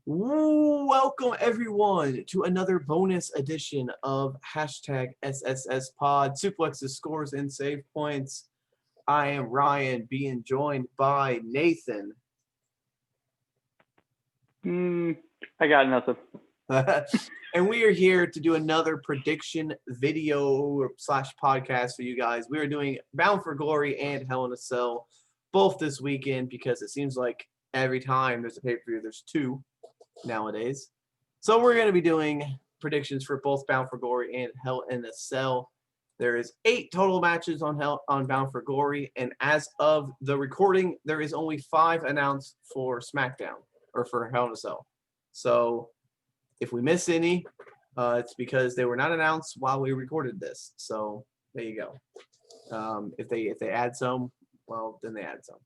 Welcome everyone to another bonus edition of hashtag SSS Pod, Suplexes, Scores, and Save Points. I am Ryan, being joined by Nathan. I got nothing. And we are here to do another prediction video / podcast for you guys. We are doing Bound for Glory and Hell in a Cell both this weekend because it seems like every time there's a pay-per-view, there's two nowadays. So we're going to be doing predictions for both Bound for Glory and Hell in a Cell. There is 8 total matches on Bound for Glory, and as of the recording, there is only 5 announced for SmackDown or for Hell in a Cell. So if we miss any, it's because they were not announced while we recorded this. So there you go. If they add some, well, then they add some.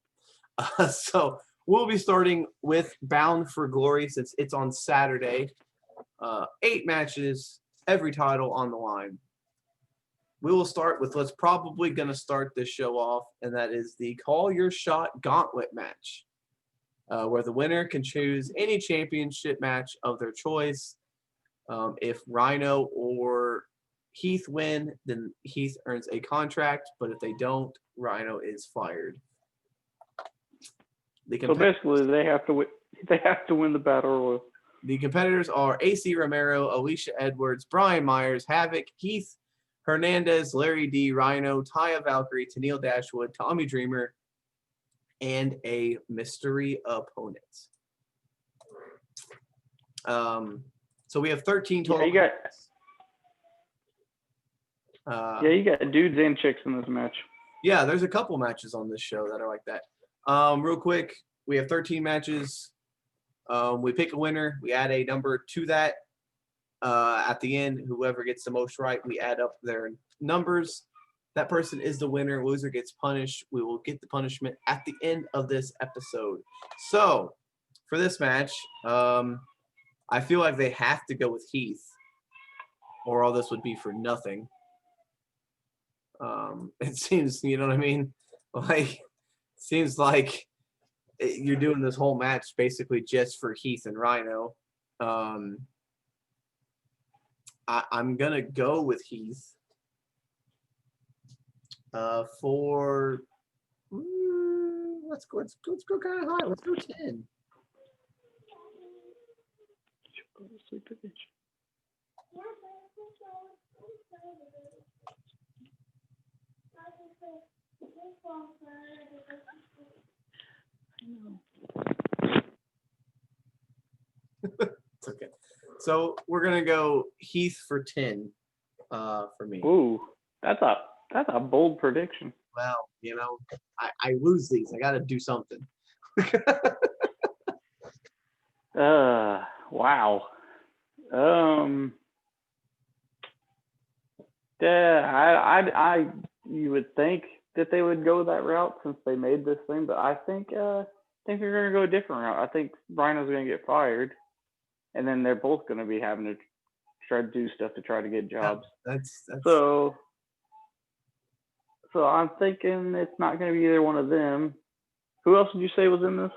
So we'll be starting with Bound for Glory since it's on Saturday. 8 matches, every title on the line. We will start with what's probably going to start this show off, and that is the Call Your Shot Gauntlet match, where the winner can choose any championship match of their choice. If Rhino or Heath win, then Heath earns a contract, but if they don't, Rhino is fired. So basically, they have to win the battle royal. The competitors are AC Romero, Alicia Edwards, Brian Myers, Havoc, Heath Hernandez, Larry D, Rhino, Taya Valkyrie, Tennille Dashwood, Tommy Dreamer, and a mystery opponent. So we have 13 total. You got dudes and chicks in this match. Yeah, there's a couple matches on this show that are like that. Real quick, we have 13 matches. We pick a winner. We add a number to that. At the end, whoever gets the most right, we add up their numbers. That person is the winner. Loser gets punished. We will get the punishment at the end of this episode. So, for this match, I feel like they have to go with Heath, or all this would be for nothing. It seems, you know what I mean? Like, seems like you're doing this whole match basically just for Heath and Rhino. I'm gonna go with Heath for let's go kind of high. Let's go 10. It's okay. So we're gonna go Heath for 10 for me. Ooh, that's a bold prediction. Well, you know, I lose these. I gotta do something. Wow. Yeah, you would think that they would go that route since they made this thing, but I think they're gonna go a different route. I think Rhino's gonna get fired, and then they're both gonna be having to try to do stuff to try to get jobs. Yeah, that's so I'm thinking it's not gonna be either one of them. Who else did you say was in this?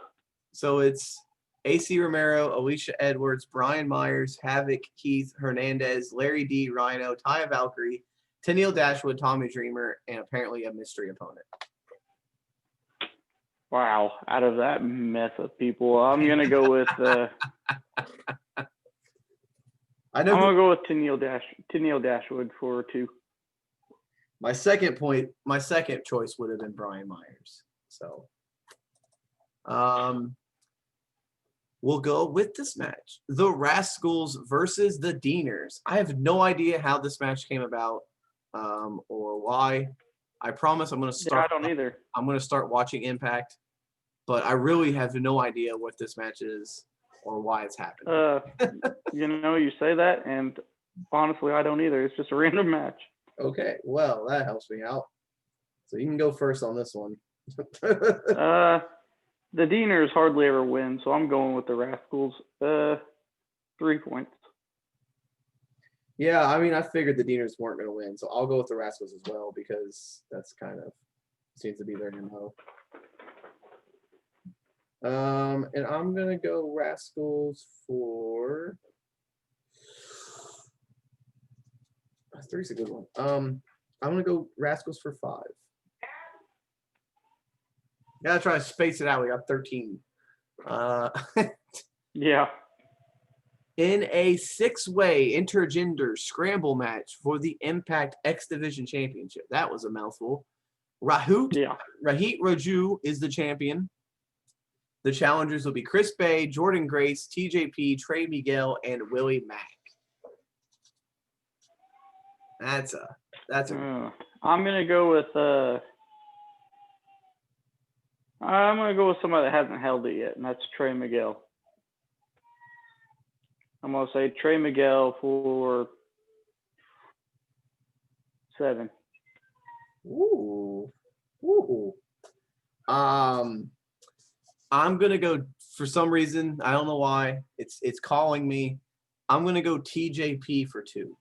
So it's AC Romero, Alicia Edwards, Brian Myers, Havoc, Heath Hernandez, Larry D, Rhino, Taya Valkyrie, Tennille Dashwood, Tommy Dreamer, and apparently a mystery opponent. Wow, out of that mess of people, I'm gonna go with I'm gonna go with Tennille Dashwood for 2. My second choice would have been Brian Myers. So we'll go with this match. The Rascals versus the Deaners. I have no idea how this match came about or why. I promise I'm going to start. Yeah, I don't either. I'm going to start watching Impact, but I really have no idea what this match is or why it's happening. You say that, and honestly, I don't either. It's just a random match. Okay, well, that helps me out. So you can go first on this one. The Deaners hardly ever win, so I'm going with the Rascals. 3 points. Yeah, I mean, I figured the Deaners weren't going to win, so I'll go with the Rascals as well because that's kind of seems to be their MO. And I'm gonna go Rascals for three's a good one. I'm gonna go Rascals for 5. Gotta try to space it out. We got 13. Uh, Yeah. in a 6-way intergender scramble match for the Impact X Division Championship. That was a mouthful. Yeah. Rahit Raju is the champion. The challengers will be Chris Bay, Jordan Grace, TJP, Trey Miguel, and Willie Mack. That's a I'm gonna go with somebody that hasn't held it yet, and that's Trey Miguel. I'm gonna say Trey Miguel for 7. Ooh. I'm gonna go for some reason. I don't know why. It's calling me. I'm gonna go TJP for 2.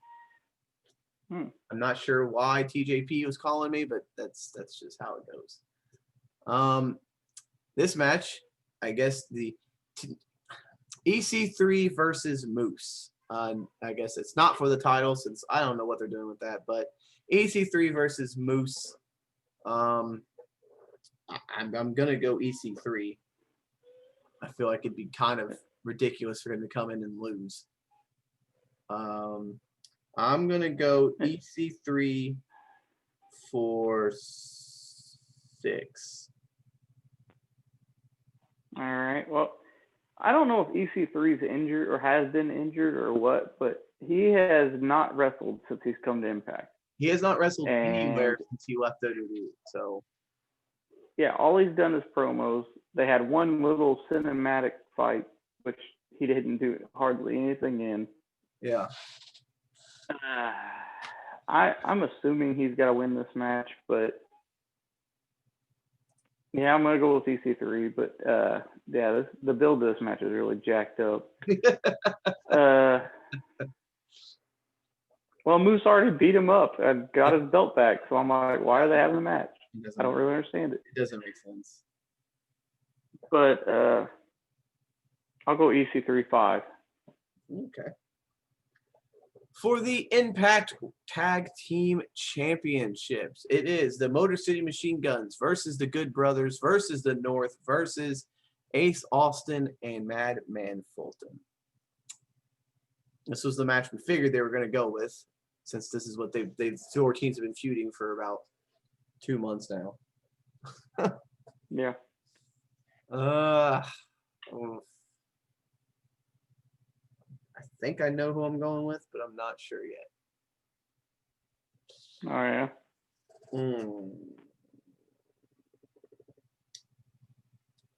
I'm not sure why TJP was calling me, but that's just how it goes. This match, I guess the EC3 versus Moose. I guess it's not for the title since I don't know what they're doing with that, but EC3 versus Moose. I'm gonna go EC3. I feel like it'd be kind of ridiculous for him to come in and lose. I'm gonna go EC3 for 6. All right. Well, I don't know if EC3 is injured or has been injured or what, but he has not wrestled since he's come to Impact. He has not wrestled anywhere since he left WWE. So yeah, all he's done is promos. They had one little cinematic fight, which he didn't do hardly anything in. Yeah. I'm assuming he's got to win this match, but yeah, I'm gonna go with EC3. But yeah, the build to this match is really jacked up. Well, Moose already beat him up and got his belt back, so I'm like, why are they having a match? I don't really understand it. It doesn't make sense. But I'll go EC3 5. Okay. For the Impact Tag Team Championships, it is the Motor City Machine Guns versus the Good Brothers versus the North versus Ace Austin and Madman Fulton. This was the match we figured they were going to go with, since this is what they've 2 teams have been feuding for about 2 months now. Yeah. I think I know who I'm going with, but I'm not sure yet. Oh, yeah.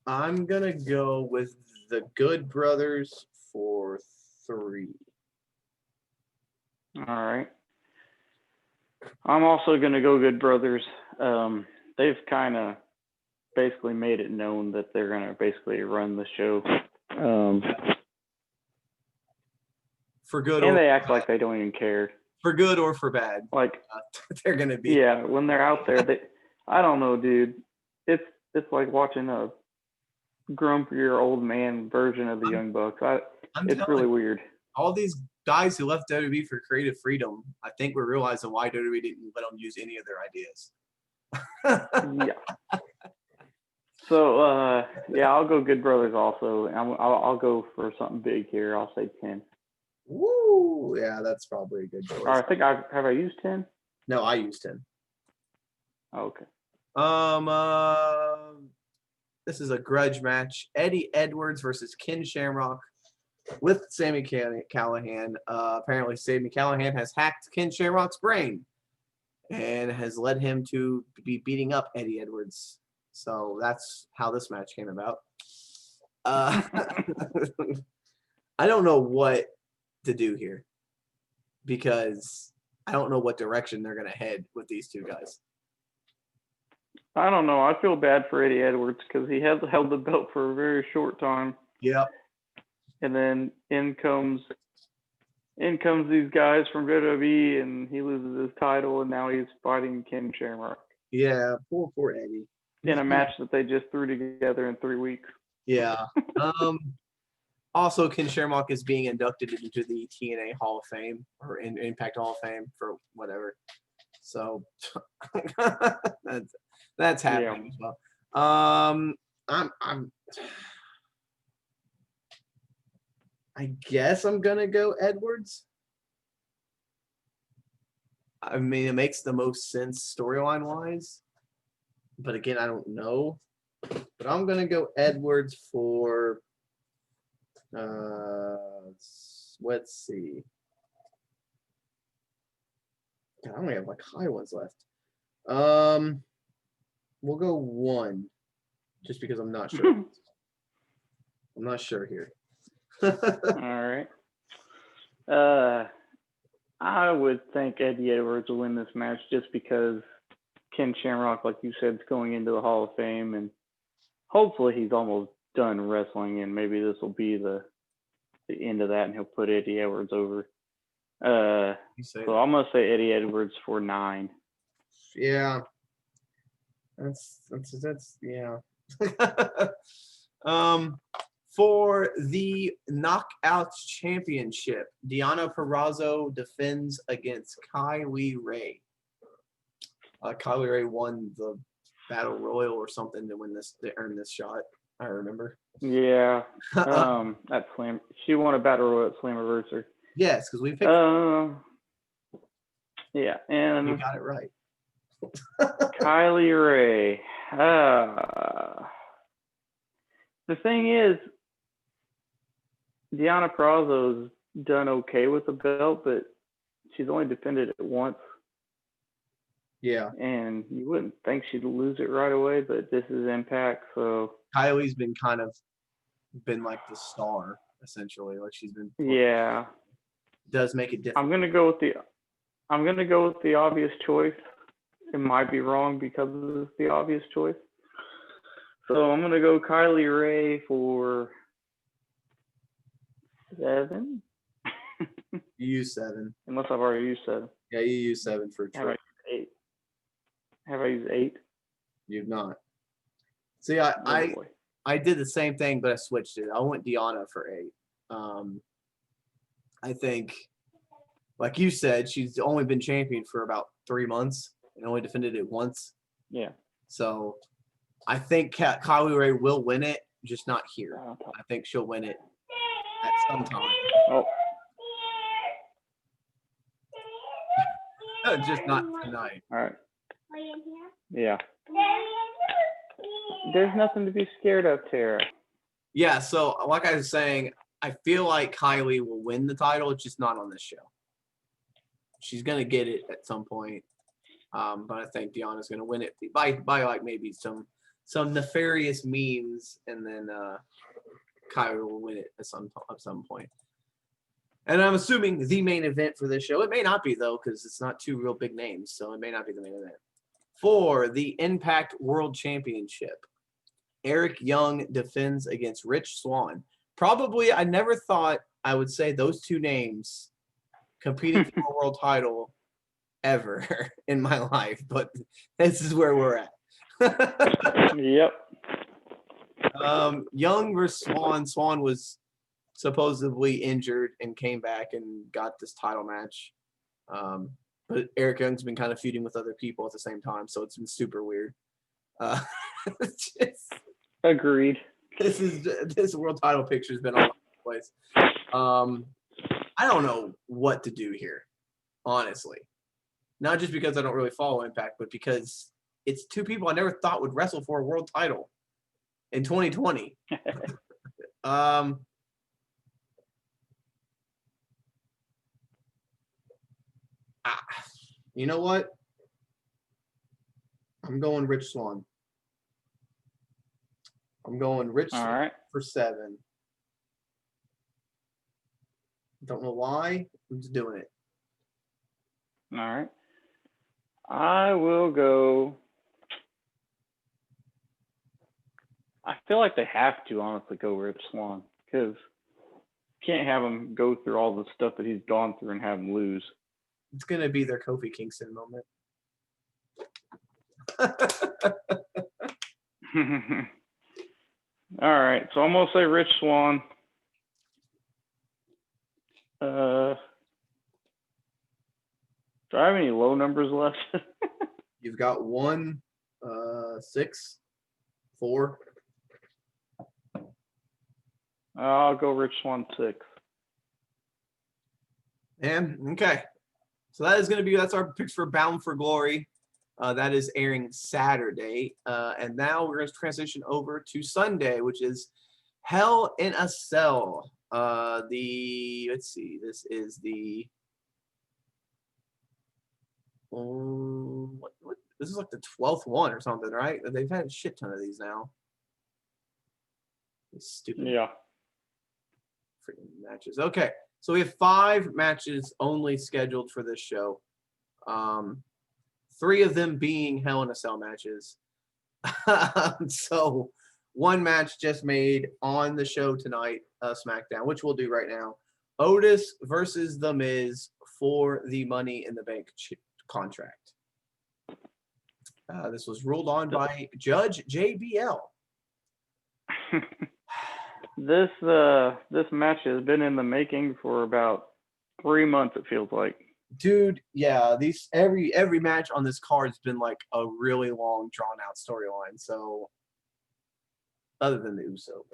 I'm going to go with the Good Brothers for 3. All right. I'm also going to go Good Brothers. They've kind of basically made it known that they're going to basically run the show. For good, and they act like they don't even care. For good or for bad, like they're gonna be. Yeah, when they're out there, I don't know, dude. It's like watching a grumpier old man version of the Young Bucks. It's really weird. All these guys who left WWE for creative freedom, I think we're realizing why WWE didn't let them use any of their ideas. Yeah. So yeah, I'll go Good Brothers also. I'll go for something big here. I'll say 10. Woo! Yeah, that's probably a good choice. I think have I used 10? No, I used 10. Okay. This is a grudge match. Eddie Edwards versus Ken Shamrock with Sami Callihan. Apparently, Sami Callihan has hacked Ken Shamrock's brain and has led him to be beating up Eddie Edwards. So that's how this match came about. I don't know what to do here because I don't know what direction they're going to head with these two guys. I don't know. I feel bad for Eddie Edwards because he has held the belt for a very short time. Yep. And then in comes these guys from WWE, and he loses his title, and now he's fighting Ken Shamrock. Yeah, poor Eddie. In a match that they just threw together in 3 weeks. Yeah. Also, Ken Shamrock is being inducted into the TNA Hall of Fame or Impact Hall of Fame for whatever. So that's happening as well. I guess I'm gonna go Edwards. I mean, it makes the most sense storyline wise, but again, I don't know. But I'm gonna go Edwards for. Let's see. God, I only have like high ones left. We'll go 1, just because I'm not sure. I'm not sure here. All right. I would think Eddie Edwards will win this match just because Ken Shamrock, like you said, is going into the Hall of Fame, and hopefully he's almost done wrestling, and maybe this will be the end of that, and he'll put Eddie Edwards over. So I'm gonna say Eddie Edwards for 9. Yeah. That's yeah. For the Knockouts Championship, Deonna Purrazzo defends against Kylie Rae. Kylie Rae won the Battle Royal or something to earn this shot. I remember. Yeah. At Slam, she won a Battle Royal at Slammiversary. Yes, because we picked. Yeah, and you got it right. Kylie Rae. The thing is, Deonna Purrazzo's done okay with the belt, but she's only defended it once. Yeah. And you wouldn't think she'd lose it right away, but this is Impact, so Kylie's been like the star, essentially. Like she's been. Yeah. Does make it different. I'm gonna go with the obvious choice. It might be wrong because it's the obvious choice. So I'm gonna go Kylie Rae for 7. You use 7. Unless I've already used 7. Yeah, you use 7 for Have I used 8? You've not. See, I did the same thing, but I switched it. I went Deonna for 8. I think, like you said, she's only been champion for about 3 months and only defended it once. Yeah. So I think Kylie Rae will win it, just not here. I think she'll win it at some time. Oh. Just not tonight. All right. Yeah. There's nothing to be scared of, Tara. Yeah, so like I was saying, I feel like Kylie will win the title, it's just not on this show. She's gonna get it at some point, but I think Deonna's gonna win it by like maybe some nefarious means, and then Kylie will win it at some point. And I'm assuming the main event for this show. It may not be though, because it's not 2 real big names, so it may not be the main event. For the Impact World Championship, Eric Young defends against Rich Swann. Probably, I never thought I would say those 2 names competing for a world title ever in my life, but this is where we're at. Yep. Young versus Swann. Swann was supposedly injured and came back and got this title match. But Eric Young's been kind of feuding with other people at the same time, so it's been super weird. Agreed. This world title picture has been all over the place. I don't know what to do here, honestly. Not just because I don't really follow Impact, but because it's 2 people I never thought would wrestle for a world title in 2020. You know what? I'm going Rich Swann. I'm going Rich Swann for 7. Don't know why. I'm just doing it. All right. I will go. I feel like they have to honestly go Rich Swann because you can't have him go through all the stuff that he's gone through and have him lose. It's going to be their Kofi Kingston moment. All right, so I'm gonna say Rich Swann. Do I have any low numbers left? You've got 1, 6, 4. I'll go Rich Swann 6. And okay. So that's our picks for Bound for Glory. That is airing Saturday. And now we're going to transition over to Sunday, which is Hell in a Cell. Let's see, this is the this is like the 12th one or something, right? They've had a shit ton of these now. These stupid freaking matches. Okay, so we have 5 matches only scheduled for this show. 3 of them being Hell in a Cell matches. So 1 match just made on the show tonight, SmackDown, which we'll do right now. Otis versus The Miz for the Money in the Bank contract. This was ruled on by Judge JBL. This match has been in the making for about 3 months. It feels like. Dude, yeah, these every match on this card has been like a really long, drawn out storyline. So, other than the Uso,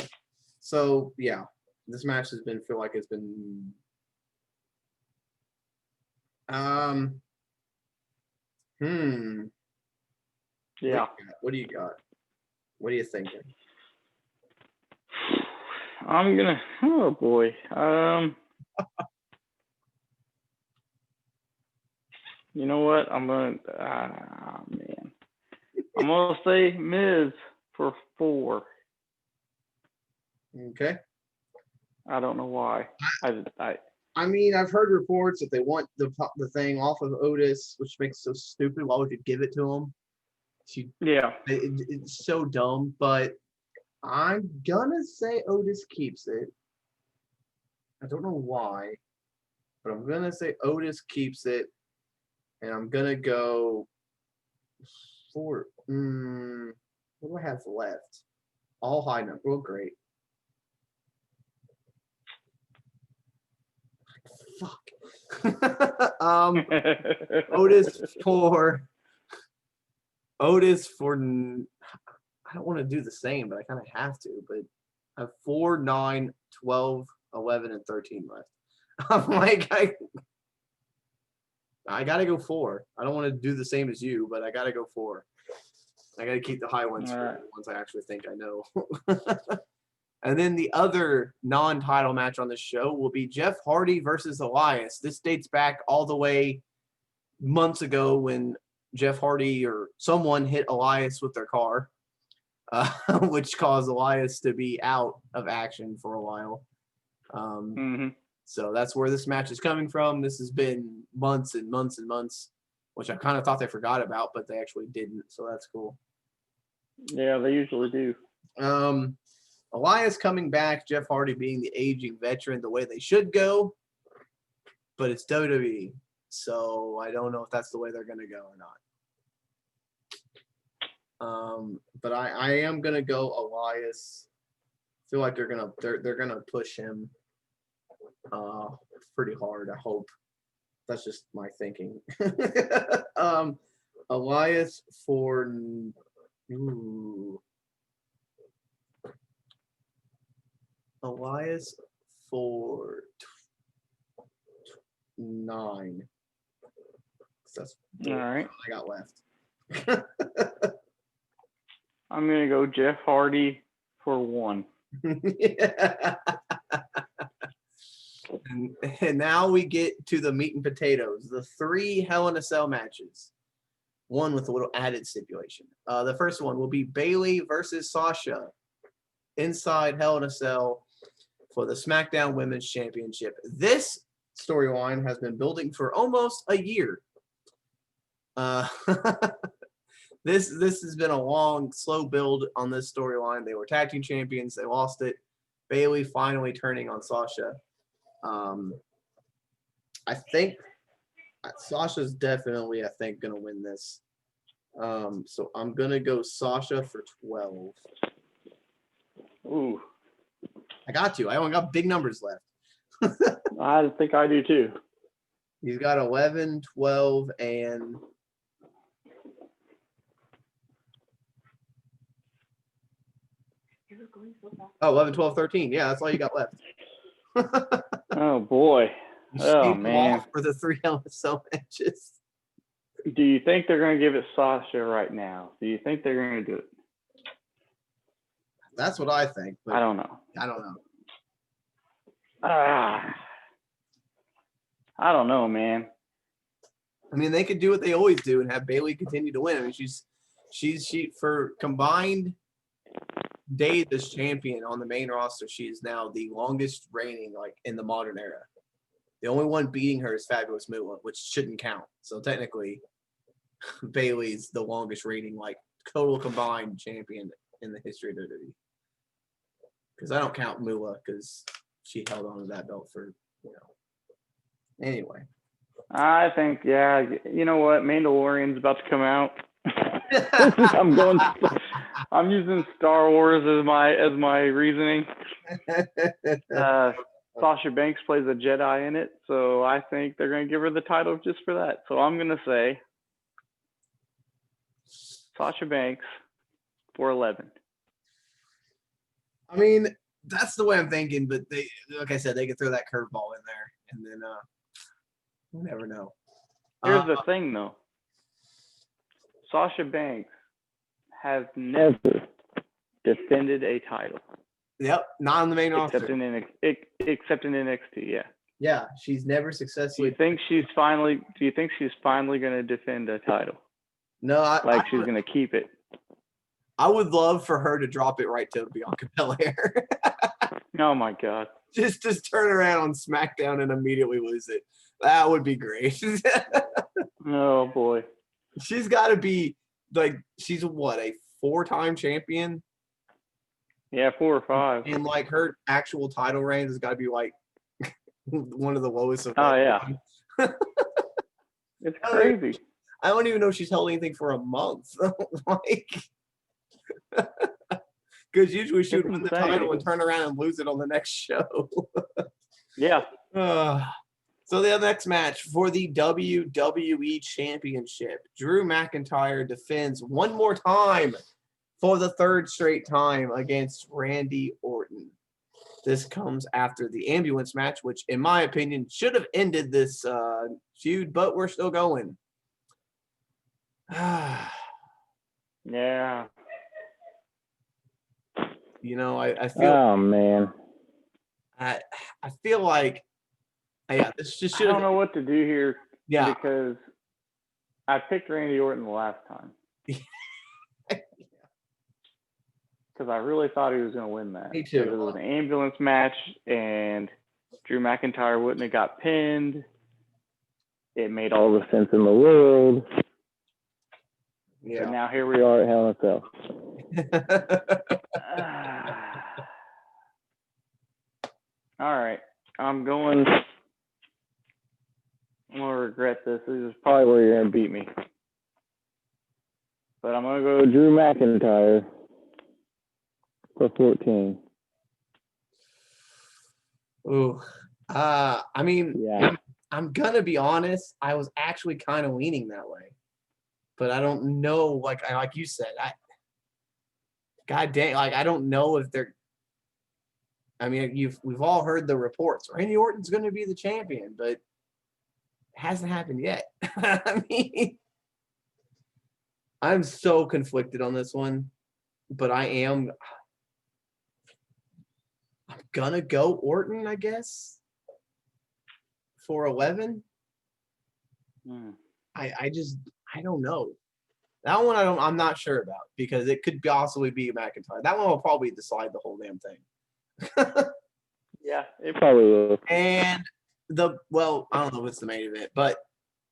so yeah, this match has been feel like it's been. Yeah. What do you got? What are you thinking? Oh boy. You know what? I'm gonna say Miz for 4. Okay. I don't know why. I mean, I've heard reports that they want the thing off of Otis, which makes it so stupid. Why would you give it to him? It's so dumb, but I'm gonna say Otis keeps it. I don't know why, but I'm gonna say Otis keeps it, and I'm gonna go for what do I have left? All high number. Oh, great. Fuck. Otis for. I don't want to do the same, but I kind of have to. But I have 4, 9, 12, 11, and 13 left. I'm like, I got to go 4. I don't want to do the same as you, but I got to go 4. I got to keep the high ones for the ones I actually think I know. And then the other non-title match on this show will be Jeff Hardy versus Elias. This dates back all the way months ago when Jeff Hardy or someone hit Elias with their car, which caused Elias to be out of action for a while. So that's where this match is coming from. This has been months and months and months, which I kind of thought they forgot about, but they actually didn't. So that's cool. Yeah, they usually do. Elias coming back, Jeff Hardy being the aging veteran the way they should go, but it's WWE. So I don't know if that's the way they're going to go or not. But I am going to go Elias. I feel like they're going to push him pretty hard, I hope. That's just my thinking. Elias for Elias for 9. That's all right. I got left. I'm gonna go Jeff Hardy for 1. Yeah. And now we get to the meat and potatoes, the 3 Hell in a Cell matches. One with a little added stipulation. The first one will be Bayley versus Sasha inside Hell in a Cell for the SmackDown Women's Championship. This storyline has been building for almost a year. This has been a long, slow build on this storyline. They were tag team champions. They lost it. Bayley finally turning on Sasha. I think Sasha's definitely, going to win this. So I'm going to go Sasha for 12. Ooh, I got to. I only got big numbers left. I think I do too. He's got 11, 12, and oh, 11, 12, 13. Yeah, that's all you got left. Oh boy. You Oh shaved them man. off for the 3 Hell in a Cell matches. Do you think they're going to give it Sasha right now? Do you think they're going to do it? That's what I think. But I don't know. I don't know. I don't know, man. I mean, they could do what they always do and have Bailey continue to win. I mean, she for combined days as champion on the main roster, she is now the longest reigning like in the modern era. The only one beating her is Fabulous Moolah, which shouldn't count. So technically, Bailey's the longest reigning like total combined champion in the history of WWE. Because I don't count Moolah because she held on to that belt for Anyway. I think, yeah, you know what? Mandalorian's about to come out. I'm using Star Wars as my reasoning. Sasha Banks plays a Jedi in it, so I think they're going to give her the title just for that. So I'm going to say Sasha Banks for 11. I mean, that's the way I'm thinking, but they, like I said, they could throw that curveball in there, and then you never know. Here's the thing, though. Sasha Banks has never defended a title. Yep, not on the main roster. Except in NXT, yeah. Yeah, she's never successfully. Do you think she's finally going to defend a title? No, she's going to keep it. I would love for her to drop it right to Bianca Belair. Oh my God! Just turn around on SmackDown and immediately lose it. That would be great. Oh boy. She's got to be like she's what, a 4-time champion? Yeah, 4 or 5. And like her actual title reigns has got to be like one of the lowest of. Oh yeah. It's crazy. I don't even know if she's held anything for a month. Because usually she would win the title and turn around and lose it on the next show. Yeah. So the next match for the WWE Championship, Drew McIntyre defends one more time for the 3rd straight time against Randy Orton. This comes after the ambulance match, which in my opinion should have ended this feud, but we're still going. Yeah. I feel. Oh man. I feel like, yeah, this just should. I don't know what to do here. Yeah. Because I picked Randy Orton the last time. Because I really thought he was going to win that. Me too. It was an ambulance match, and Drew McIntyre wouldn't have got pinned. It made all the sense in the world. Yeah. But now here we are at Hell in a Cell. All right. I'm going to regret this. This is probably where you're going to beat me. But I'm going to go Drew McIntyre for 14. Ooh. I mean, yeah. I'm going to be honest. I was actually kind of leaning that way. But I don't know, like you said, God dang, I don't know if they're. I mean, we've all heard the reports. Randy Orton's going to be the champion, but it hasn't happened yet. I mean, I'm so conflicted on this one, but I'm gonna go Orton, I guess, for 11. I don't know. That one I'm not sure about because it could possibly be McIntyre. That one will probably decide the whole damn thing. Yeah, it probably will. And I don't know if it's the main event, but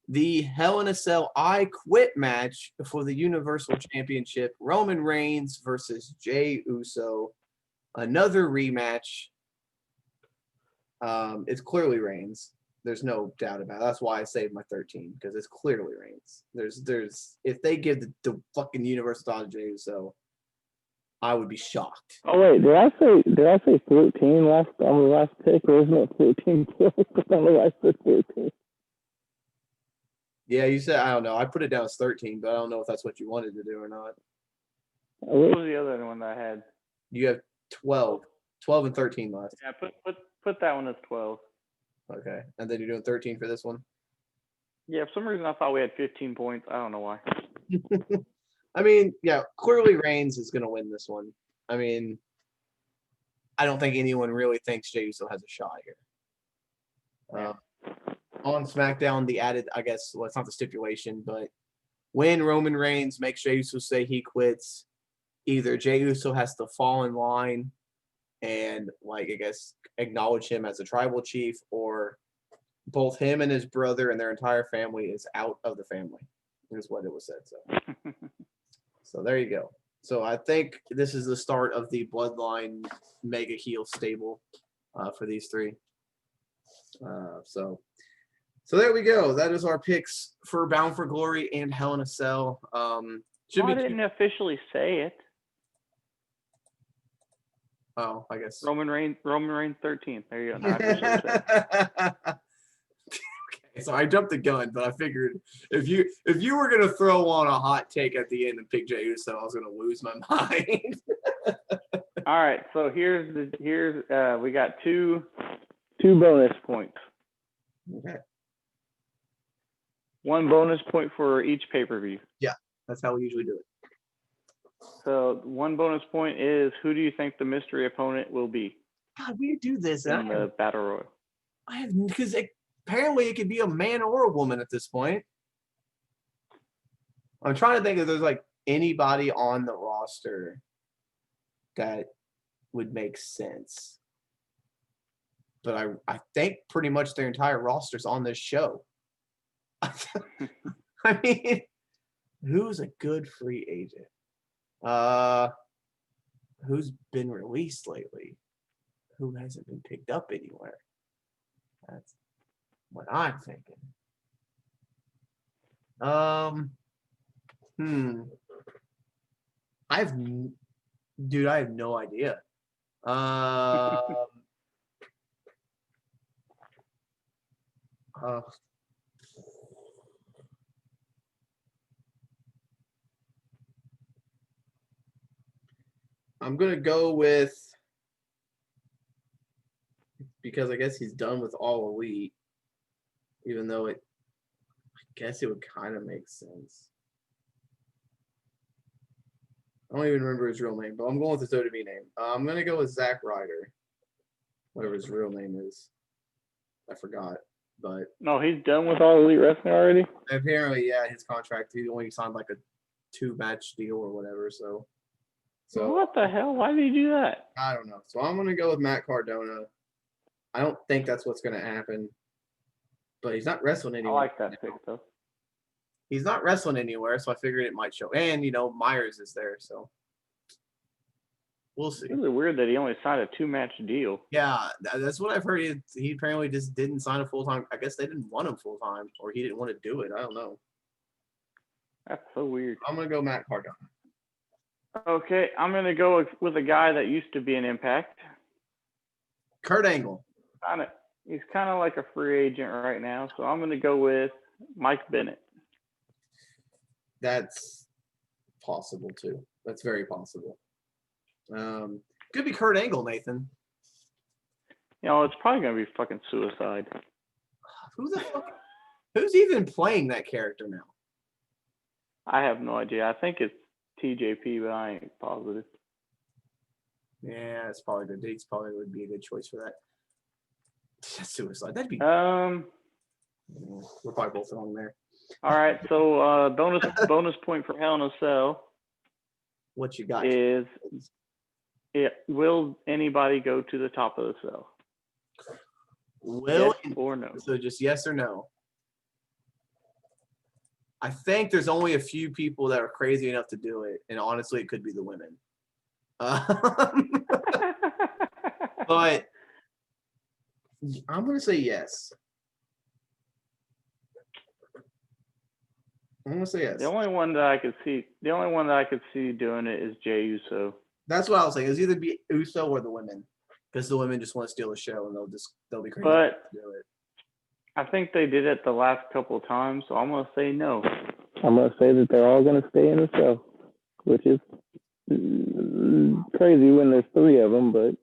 the Hell in a Cell I Quit match for the Universal Championship, Roman Reigns versus Jey Uso. Another rematch. It's clearly Reigns. There's no doubt about it. That's why I saved my 13, because it's clearly Reigns. There's if they give the fucking Universal title to Jey Uso, I would be shocked. Oh wait, did I say 13 last on the last pick, or isn't it 14? I don't know why I said 13. Yeah, you said I don't know. I put it down as 13, but I don't know if that's what you wanted to do or not. What was the other one that I had? You have 12 and 13 left. Yeah, put that one as 12. Okay, and then you're doing 13 for this one. Yeah, for some reason I thought we had 15 points. I don't know why. I mean, yeah, clearly Reigns is going to win this one. I mean, I don't think anyone really thinks Jey Uso has a shot here. On SmackDown, the added, I guess, well, it's not the stipulation, but when Roman Reigns makes Jey Uso say he quits, either Jey Uso has to fall in line and, like, I guess, acknowledge him as a tribal chief, or both him and his brother and their entire family is out of the family, is what it was said. So there you go. So I think this is the start of the Bloodline mega heel stable for these three. So there we go. That is our picks for Bound for Glory and Hell in a Cell. I didn't officially say it. Oh, I guess Roman Reigns 13th. There you go. No, I officially said it. Okay, so I jumped the gun, but I figured if you were gonna throw on a hot take at the end and pick Jey Uso, I was gonna lose my mind. All right, so here's we got two bonus points. Okay. 1 bonus point for each pay-per-view. Yeah, that's how we usually do it. So 1 bonus point is, who do you think the mystery opponent will be? God, we do this in the battle royal. I have, because apparently it could be a man or a woman at this point. I'm trying to think if there's like anybody on the roster that would make sense. But I think pretty much their entire roster's on this show. I mean, who's a good free agent? Who's been released lately? Who hasn't been picked up anywhere? That's what I'm thinking. I have no idea. I'm gonna go with, because I guess he's done with All Elite, even though I guess it would kind of make sense. I don't even remember his real name, but I'm going with his WWE name. I'm gonna go with Zack Ryder, whatever his real name is. I forgot, but no, he's done with All Elite Wrestling already. Apparently, yeah, his contract, he only signed like a 2-match deal or whatever. So what the hell? Why did he do that? I don't know. So I'm gonna go with Matt Cardona. I don't think that's what's gonna happen, but he's not wrestling anywhere. I like that pick though. He's not wrestling anywhere, so I figured it might show. And Myers is there, so we'll see. It's really weird that he only signed a 2-match deal. Yeah, that's what I've heard. He apparently just didn't sign a full-time. I guess they didn't want him full-time, or he didn't want to do it. I don't know. That's so weird. I'm gonna go Matt Cardona. Okay, I'm gonna go with a guy that used to be an Impact. Kurt Angle. He's kind of like a free agent right now, so I'm gonna go with Mike Bennett. That's possible too. That's very possible. Could be Kurt Angle, Nathan. It's probably gonna be fucking Suicide. Who the fuck? Who's even playing that character now? I have no idea. I think it's TJP, but I ain't positive. Yeah, it's probably good. Dates probably would be a good choice for that. Suicide. That'd be. We're probably both wrong there. All right, so bonus point for Hell in a Cell. What you got? Will anybody go to the top of the cell? Will yes or no? So just yes or no. I think there's only a few people that are crazy enough to do it, and honestly, it could be the women. But I'm gonna say yes. I'm gonna say yes. The only one that I could see doing it is Jey Uso. That's what I was saying. It's either be Uso or the women, because the women just want to steal the show and they'll be crazy But to do it. I think they did it the last couple of times, so I'm gonna say no. I'm gonna say that they're all gonna stay in the show, which is crazy when there's 3 of them, but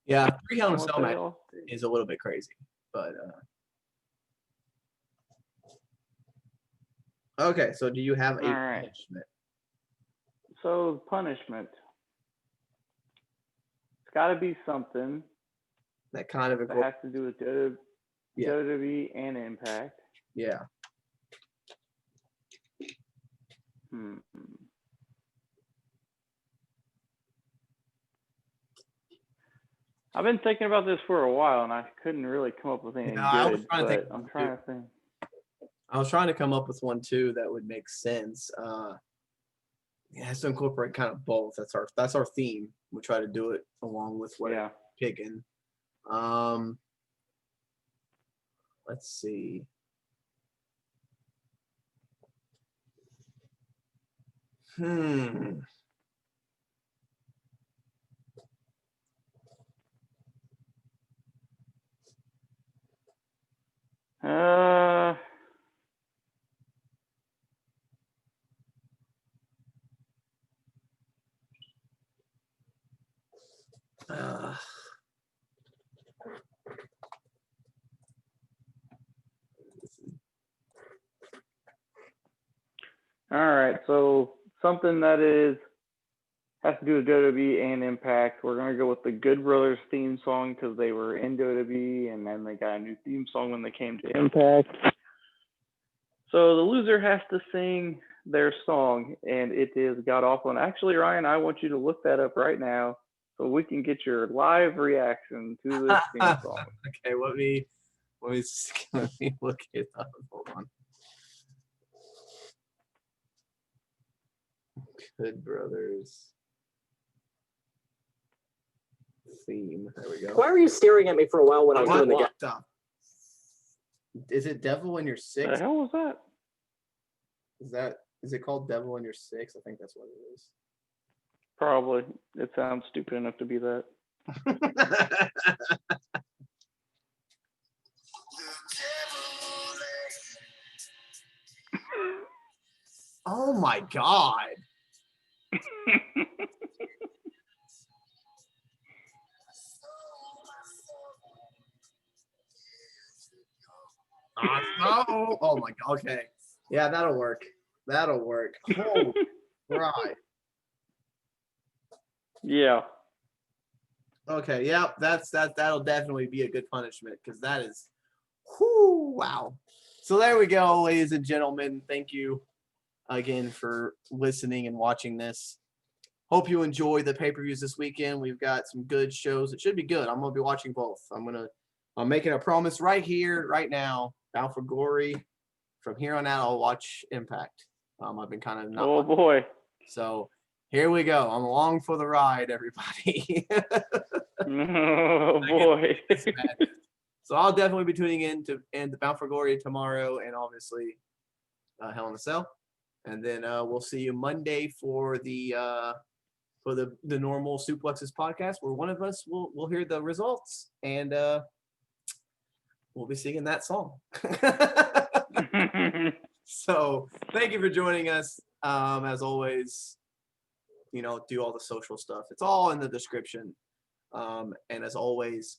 Yeah, 3 Hell in a I'm gonna Cell say match all three. is a little bit crazy, but okay. So do you have a All right. punishment? So punishment. It's got to be something That kind of that has to do with Yeah. WWE and Impact. Yeah. I've been thinking about this for a while, and I couldn't really come up with anything No, I was good. trying to think But of I'm one, trying to think. I was trying to come up with one too that would make sense. It has to incorporate kind of both. That's our theme. We try to do it along with what Yeah. we're picking. Let's see. All right. So something that has to do with WWE and Impact. We're gonna go with the Good Brothers theme song because they were in WWE, and then they got a new theme song when they came to Impact. So the loser has to sing their song, and it is God Awful. And actually, Ryan, I want you to look that up right now so we can get your live reaction to this theme song. Okay, let me look it up. Hold on. Good Brothers theme. There we go. Why were you staring at me for a while when I was doing the game? Stop. Is it Devil in Your What Six? the hell was that? Is it called Devil in Your Six? I think that's what it is. Probably. It sounds stupid enough to be that. Oh my God. Oh my God. Okay. Yeah, that'll work. Oh, right. Yeah. Okay. Yep. That'll definitely be a good punishment because that is, whoo, wow. So there we go, ladies and gentlemen. Thank you again for listening and watching this. Hope you enjoy the pay-per-views this weekend. We've got some good shows. It should be good. I'm gonna be watching both. I'm making a promise right here, right now. Bound for Glory. From here on out, I'll watch Impact. I've been kind of not. Oh boy. So here we go. I'm along for the ride, everybody. Oh boy. So I'll definitely be tuning in to the Bound for Glory tomorrow, and obviously Hell in a Cell, and then we'll see you Monday for the normal Suplexes podcast, where one of us will hear the results, and we'll be singing that song. So thank you for joining us. As always, do all the social stuff. It's all in the description. And as always,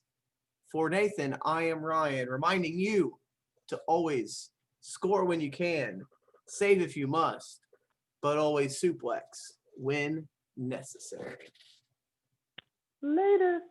for Nathan, I am Ryan, reminding you to always score when you can, save if you must, but always suplex when necessary. Later.